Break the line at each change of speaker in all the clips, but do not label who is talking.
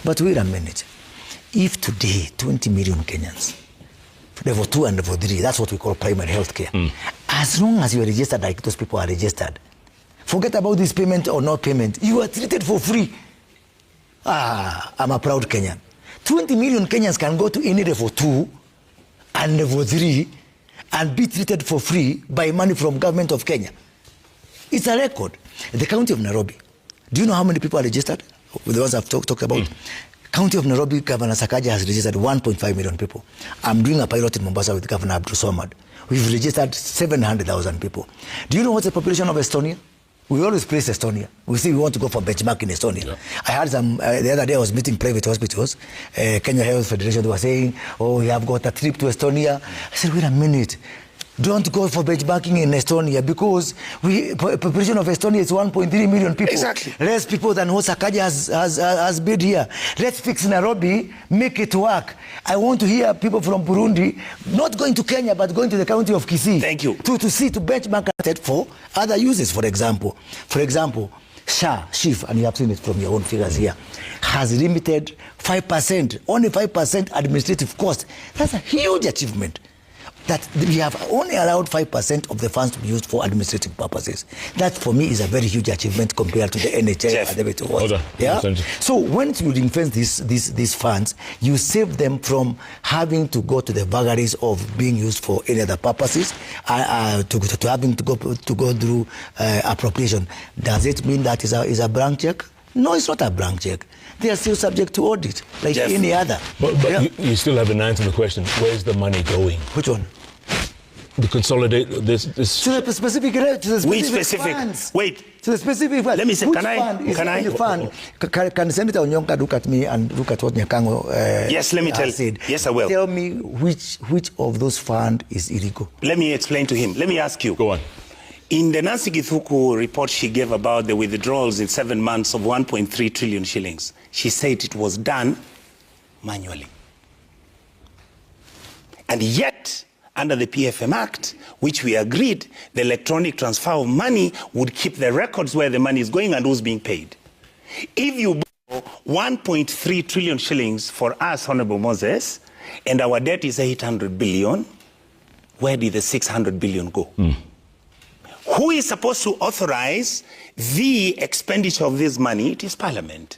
But wait a minute. If today 20 million Kenyans, level 2 and level 3, that's what we call primary health care. As long as you are registered like those people are registered, forget about this payment or not payment, you are treated for free. I'm a proud Kenyan. 20 million Kenyans can go to any level 2 and level 3 and be treated for free by money from government of Kenya. It's a record. The county of Nairobi, do you know how many people are registered? The ones I've talked about. County of Nairobi, Governor Sakaja has registered 1.5 million people. I'm doing a pilot in Mombasa with Governor Abdul Somad. We've registered 700,000 people. Do you know what's the population of Estonia? We always praise Estonia. We say we want to go for benchmark in Estonia. Yeah. I heard some, the other day I was meeting private hospitals, Kenya Health Federation, they were saying, oh, we have got a trip to Estonia. I said, wait a minute. Don't go for benchmarking in Estonia because population of Estonia is 1.3 million people.
Exactly. Less
people than what Sakaja has built here. Let's fix Nairobi, make it work. I want to hear people from Burundi not going to Kenya but going to the county of Kisii.
Thank you.
To benchmark it for other uses, for example. SHIF, and you have seen it from your own figures here, has limited 5%, only 5% administrative cost. That's a huge achievement. That we have only allowed 5% of the funds to be used for administrative purposes. That, for me, is a very huge achievement compared to the NHS and everything else. Yeah? So once you ring-fence these funds, you save them from having to go to the vagaries of being used for any other purposes, to having to go through appropriation. Does it mean that is a blank check? No, it's not a blank check. They are still subject to audit, like any other.
But yeah. you still haven't answered the question. Where's the money going?
Which one?
To consolidate this.
To the specific funds.
Wait.
To the specific fund.
Let me say,
which
can I?
Fund? Can Senator Onyonka look at me and look at what Nyakango
yes, let me tell
said?
Yes, I will.
Tell me which of those funds is illegal.
Let me explain to him. Let me ask you.
Go on.
In the Nancy Githuku report she gave about the withdrawals in 7 months of 1.3 trillion shillings, she said it was done manually. And yet, under the PFM Act, which we agreed, the electronic transfer of money would keep the records where the money is going and who's being paid. If you borrow 1.3 trillion shillings for us, Honorable Moses, and our debt is 800 billion, where did the 600 billion go? Who is supposed to authorize the expenditure of this money? It is Parliament.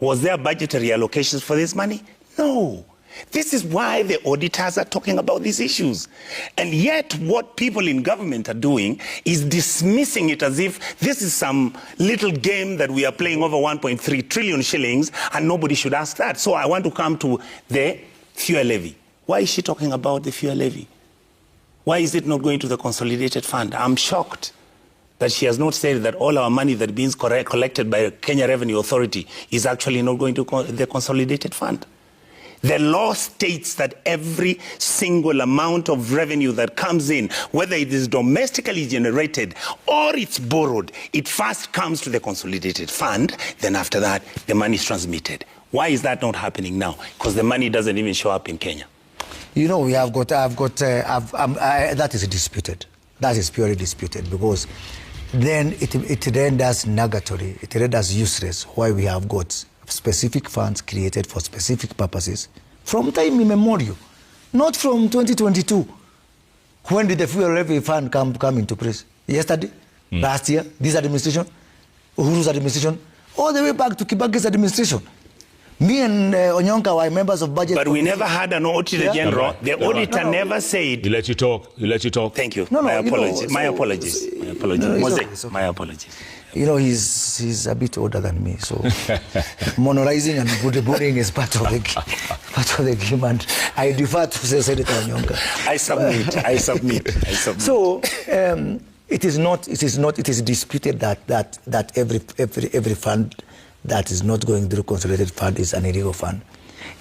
Was there budgetary allocations for this money? No. This is why the auditors are talking about these issues. And yet what people in government are doing is dismissing it as if this is some little game that we are playing over 1.3 trillion shillings and nobody should ask that. So I want to come to the fuel levy. Why is she talking about the fuel levy? Why is it not going to the consolidated fund? I'm shocked that she has not said that all our money that is collected by the Kenya Revenue Authority is actually not going to the consolidated fund. The law states that every single amount of revenue that comes in, whether it is domestically generated or it's borrowed, it first comes to the consolidated fund, then after that, the money is transmitted. Why is that not happening now? Because the money doesn't even show up in Kenya.
You know, that is disputed. That is purely disputed because then it renders nugatory, it renders useless why we have got specific funds created for specific purposes from time immemorial, not from 2022. When did the fuel levy fund come into place? Yesterday? Last year? This administration? Uhuru's administration? All the way back to Kibaki's administration. Me and Onyonka were members of budget.
But we never had an auditor general. The auditor never said.
He let you talk.
Thank you. My apologies. My apologies. My apologies.
You know, he's a bit older than me, so monorizing and bullying is part of the game, and I defer to Senator Onyonka.
I submit.
So it is disputed that every fund that is not going through consolidated fund is an illegal fund.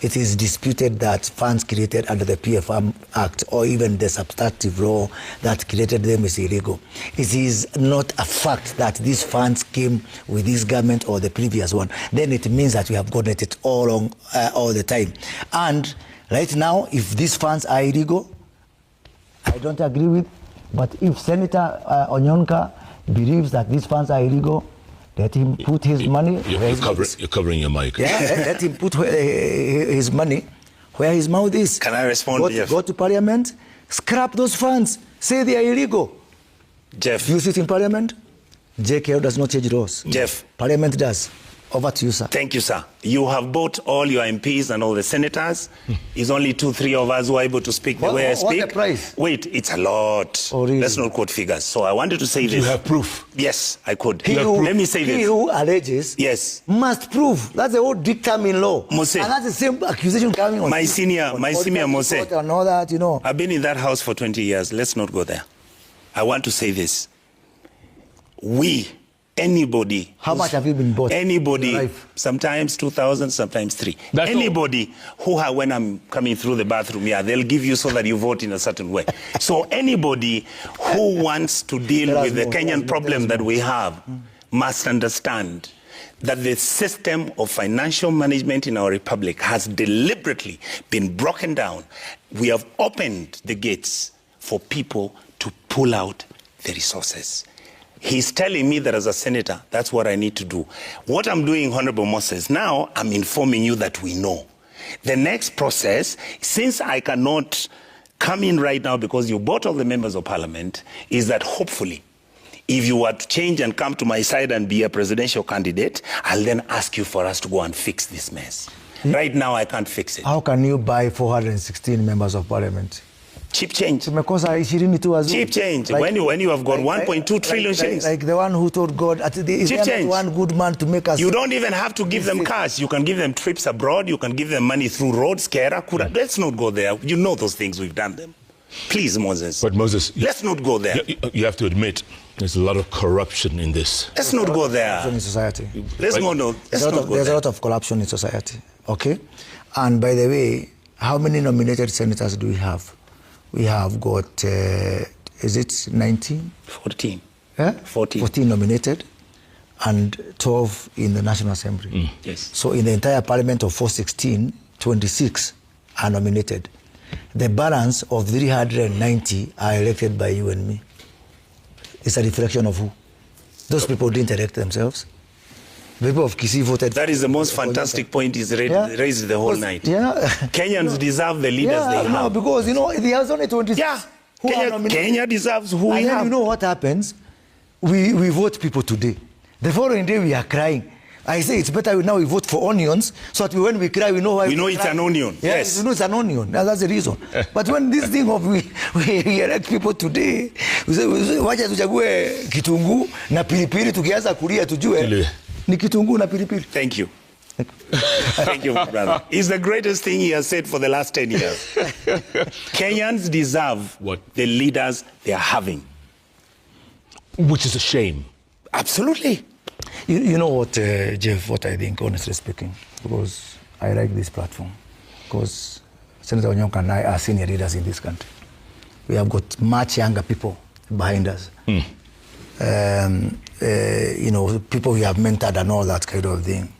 It is disputed that funds created under the PFM Act or even the substantive law that created them is illegal. It is not a fact that these funds came with this government or the previous one. Then it means that we have gotten it all the time. And right now, if these funds are illegal, I don't agree with. But if Senator Onyonka believes that these funds are illegal, Let him put his money where his mouth is.
You're covering your mic.
Yeah, let him put his money where his mouth is.
Can I respond, Jeff?
Go to Parliament, scrap those funds, say they are illegal.
Jeff.
You sit in Parliament, JKO does not change laws.
Jeff.
Parliament does. Over to you, sir.
Thank you, sir. You have bought all your MPs and all the senators. It's only 2-3 of us who are able to speak the way I speak.
What's the price?
Wait, it's a lot.
Oh, really?
Let's not quote figures. So I wanted to say this.
You have proof?
Yes, I could.
Let
me say this.
He who alleges must prove. That's the old dictum in law.
Mose.
And that's the same accusation coming on.
My senior Mose.
And all that, you know.
I've been in that house for 20 years. Let's not go there. I want to say this. Anybody.
How much have you been bought?
Anybody. Sometimes 2,000, sometimes 3.
That's
anybody when I'm coming through the bathroom, they'll give you so that you vote in a certain way. So anybody who wants to deal with the Kenyan problem that we have must understand that the system of financial management in our republic has deliberately been broken down. We have opened the gates for people to pull out the resources. He's telling me that as a senator, that's what I need to do. What I'm doing, Honorable Moses, now I'm informing you that we know. The next process, since I cannot come in right now because you bought all the members of parliament, is that hopefully, if you were to change and come to my side and be a presidential candidate, I'll then ask you for us to go and fix this mess. Right now, I can't fix it.
How can you buy 416 members of parliament?
Cheap change.
Cheap
change. Like, when you have got 1.2 trillion shillings.
Like the one who told God, is there one good man to make us...
You don't even have to give them cash. You can give them trips abroad. You can give them money through roads, Kera, Kuria. Let's not go there. You know those things. We've done them. Please, Moses.
But Moses...
Let's not go there.
You have to admit, there's a lot of corruption in this.
Let's not go there.
In society.
There's a
lot of corruption in society. Okay? And by the way, how many nominated senators do we have? We have got, is it 19?
14.
14 nominated and 12 in the National Assembly.
Yes.
So in the entire parliament of 416, 26 are nominated. The balance of 390 are elected by you and me. It's a reflection of who? Those people didn't elect themselves. The people of Kisii voted.
That is the most fantastic point he's raised the whole night. Kenyans deserve the leaders they have.
No, because, there's only 26.
Kenya deserves who we have.
You know what happens? We vote people today. The following day, we are crying. I say it's better now we vote for onions, so that when we cry, we know why
we know it's an onion. Yes.
We know it's an onion. That's the reason. But when this thing of we elect people today, we say, wacha tuchague kitunguu na pilipili tukianza kulia tujue ni kitunguu na pilipili.
Thank you. Thank you, brother. It's the greatest thing he has said for the last 10 years. Kenyans deserve the leaders they are having.
Which is a shame.
Absolutely.
You know what, Jeff, what I think, honestly speaking, because I like this platform, because Senator Onyonka and I are senior leaders in this country. We have got much younger people behind us. People we have mentored and all that kind of thing.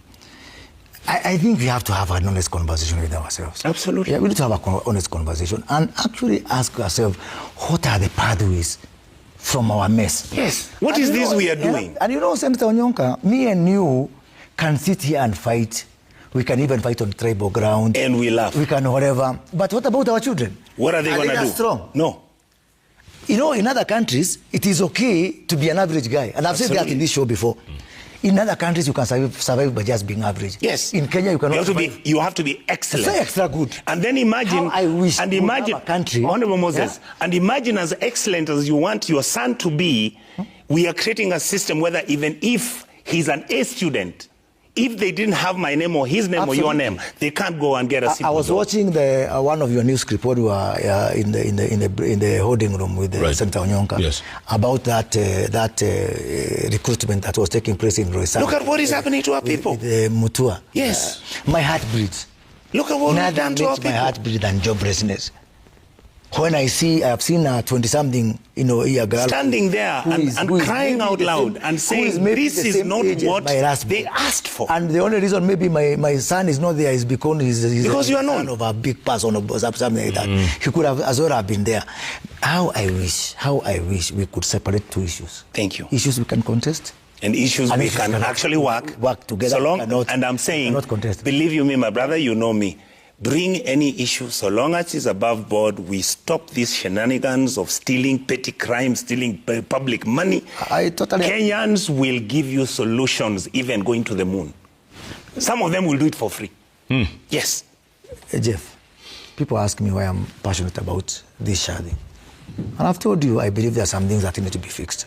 I think we have to have an honest conversation with ourselves.
Absolutely.
Yeah, we need to have an honest conversation and actually ask ourselves, what are the pathways from our mess?
Yes. What is this we are doing?
And Senator Onyonka, me and you can sit here and fight. We can even fight on tribal ground.
And we laugh.
We can whatever. But what about our children?
What are they going to do?
Strong?
No.
In other countries, it is okay to be an average guy. And I've said that in this show before. In other countries, you can survive by just being average.
Yes.
In Kenya, you cannot.
You have to be excellent.
Say extra good.
And then imagine.
How I wish
and imagine,
have a country.
Honorable Moses. Yeah? And imagine as excellent as you want your son to be, we are creating a system whether even if he's an A student, if they didn't have my name or his name or your name, they can't go and get a simple
I was watching one of your news clips when you were in the holding room with Senator Onyonka about that recruitment that was taking place in Roysambu.
Look at what is happening to our people.
With Mutua.
Yes.
My heart bleeds.
Look at what we've done to our people.
My heart bleeds than joblessness. When I have seen a 20-something, a girl
standing there and crying out loud and saying, this is not what they asked for.
And the only reason maybe my son is not there is because he's
you are
son of a big person or something like that. He could have as well have been there. How I wish we could separate two issues.
Thank you.
Issues we can contest,
and issues we can actually work
together.
So long, and I'm saying, believe you me, my brother, you know me. Bring any issue, so long as it's above board, we stop these shenanigans of stealing petty crimes, stealing public money. Kenyans will give you solutions, even going to the moon. Some of them will do it for free. Yes.
Jeff, people ask me why I'm passionate about this sharding. And I've told you, I believe there are some things that need to be fixed.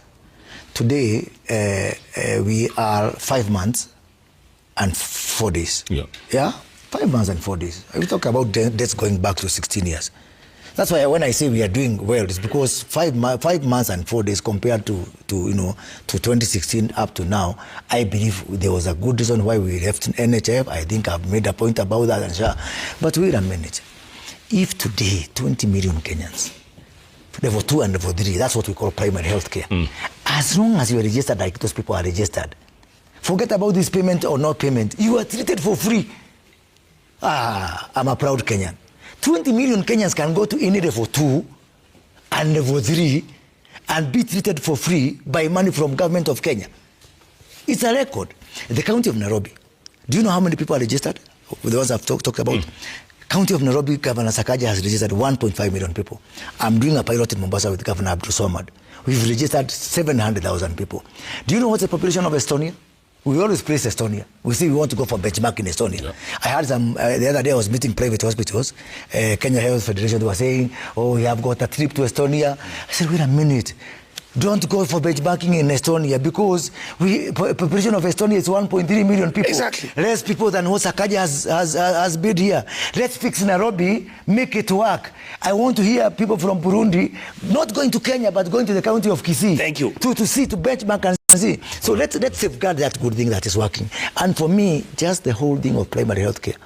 Today, we are 5 months and 4 days. Yeah? 5 months and 4 days. We talk about deaths going back to 16 years. That's why when I say we are doing well, it's because 5 months and 4 days compared to 2016 up to now, I believe there was a good reason why we left NHF. I think I've made a point about that. But wait a minute. If today 20 million Kenyans, level 2 and level 3, that's what we call primary health care. As long as you are registered like those people are registered, forget about this payment or not payment, you are treated for free. I'm a proud Kenyan. 20 million Kenyans can go to any level 2 and level 3 and be treated for free by money from government of Kenya. It's a record. The county of Nairobi, do you know how many people are registered? The ones I've talked about. County of Nairobi, Governor Sakaja has registered 1.5 million people. I'm doing a pilot in Mombasa with Governor Abdul Somad. We've registered 700,000 people. Do you know what's the population of Estonia? We always praise Estonia. We say we want to go for benchmark in Estonia. Yeah. I heard some, the other day I was meeting private hospitals, Kenya Health Federation, they were saying, oh, we have got a trip to Estonia. I said, wait a minute. Don't go for benchmarking in Estonia because population of Estonia is 1.3 million people.
Exactly.
Less people than what Sakaja has built here. Let's fix Nairobi, make it work. I want to hear people from Burundi, not going to Kenya, but going to the county of Kisii.
Thank you.
To benchmark and see. So let's safeguard that good thing that is working. And for me, just the whole thing of primary health care.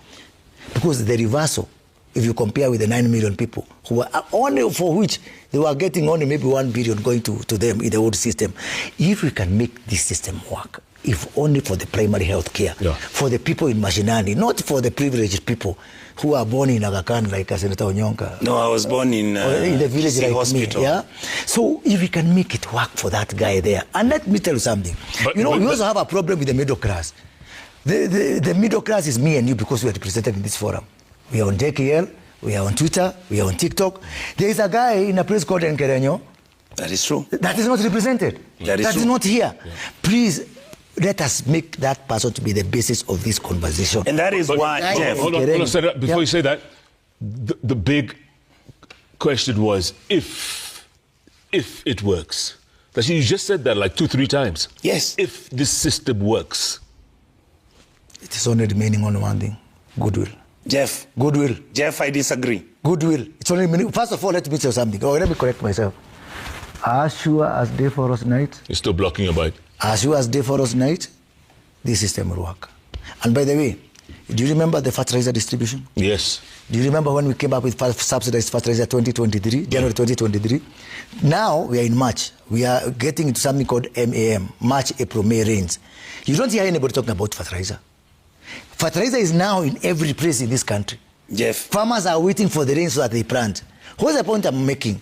Because the reversal, if you compare with the 9 million people who are only for which they were getting only maybe 1 billion going to them in the old system. If we can make this system work, if only for the primary health care, for the people in Mashinani, not for the privileged people who are born in Aga Khan like Senator Onyonka.
No, I was born in
the village like hospital. Me, yeah? So if we can make it work for that guy there, and let me tell you something. We also have a problem with the middle class. The middle class is me and you because we are represented in this forum. We are on JKL, we are on Twitter, we are on TikTok. There is a guy in a place called Nkerenyo.
That is true.
That is not represented.
That is
not here. Yeah. Please, let us make that person to be the basis of this conversation.
And that is why, Jeff.
Hold on, before you say that, the big question was if it works. You just said that like 2-3 times.
Yes.
If this system works.
It is only remaining on one thing, goodwill.
Jeff.
Goodwill.
Jeff, I disagree.
Goodwill. It's only meaning. First of all, let me tell you something. Let me correct myself. As sure as day for us night.
You're still blocking your bite.
As sure as day for us night, this system will work. And by the way, do you remember the fertilizer distribution?
Yes.
Do you remember when we came up with subsidized fertilizer 2023, January 2023? Now we are in March. We are getting into something called MAM, March, April, May rains. You don't hear anybody talking about fertilizer. Fertilizer is now in every place in this country.
Jeff.
Farmers are waiting for the rain so that they plant. What's the point I'm making?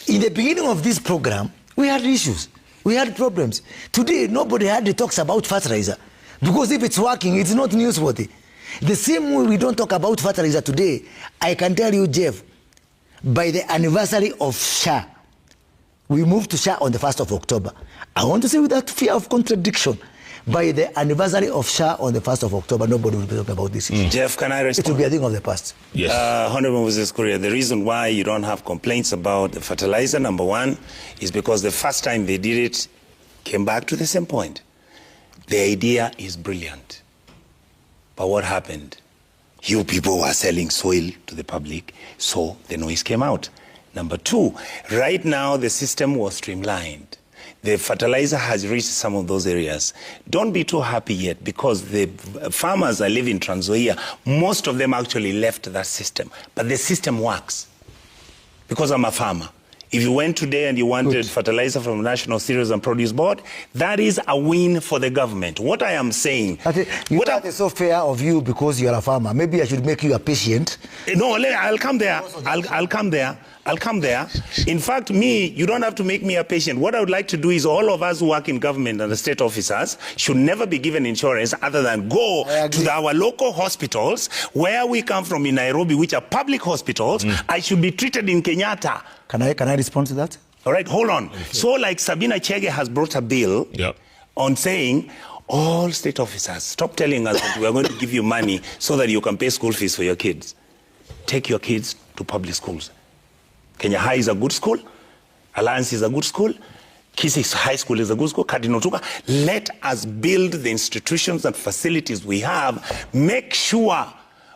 In the beginning of this program, we had issues. We had problems. Today, nobody hardly talks about fertilizer. Because if it's working, it's not newsworthy. The same way we don't talk about fertilizer today, I can tell you, Jeff, by the anniversary of SHA, we moved to SHA on the 1st of October. I want to say without fear of contradiction, by the anniversary of SHA on the 1st of October, nobody will be talking about this issue.
Jeff, can I respond?
It will be a thing of the past.
Yes.
Honorable Moses Kuria, the reason why you don't have complaints about the fertilizer, number one, is because the first time they did it, came back to the same point. The idea is brilliant. But what happened? You people were selling soil to the public, so the noise came out. Number two, right now the system was streamlined. The fertilizer has reached some of those areas. Don't be too happy yet because the farmers that live in Trans Nzoia, most of them actually left that system. But the system works because I'm a farmer. If you went today and you wanted fertilizer from National Cereals and Produce Board, that is a win for the government. What I am saying...
That is so fair of you because you are a farmer. Maybe I should make you a patient.
No, I'll come there. I'll come there. I'll come there. In fact, you don't have to make me a patient. What I would like to do is all of us who work in government and the state officers should never be given insurance other than go to our local hospitals where we come from in Nairobi, which are public hospitals. I should be treated in Kenyatta.
Can I respond to that?
All right, hold on. So like Sabina Chege has brought a bill on saying, all state officers, stop telling us that we are going to give you money so that you can pay school fees for your kids. Take your kids to public schools. Kenya High is a good school. Alliance is a good school. Kisii High School is a good school. Kadinotuka. Let us build the institutions and facilities we have. Make sure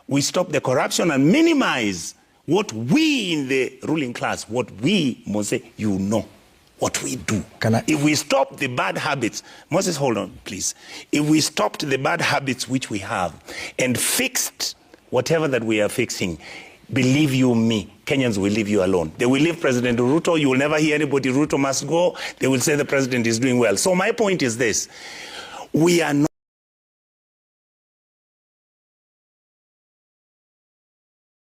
we stop the corruption and minimize what we in the ruling class, what we, Mose, what we do. If we stop the bad habits, Moses, hold on, please. If we stopped the bad habits which we have and fixed whatever that we are fixing, believe you me, Kenyans will leave you alone. They will leave President Ruto. You will never hear anybody, Ruto must go. They will say the president is doing well. So my point is this. We are not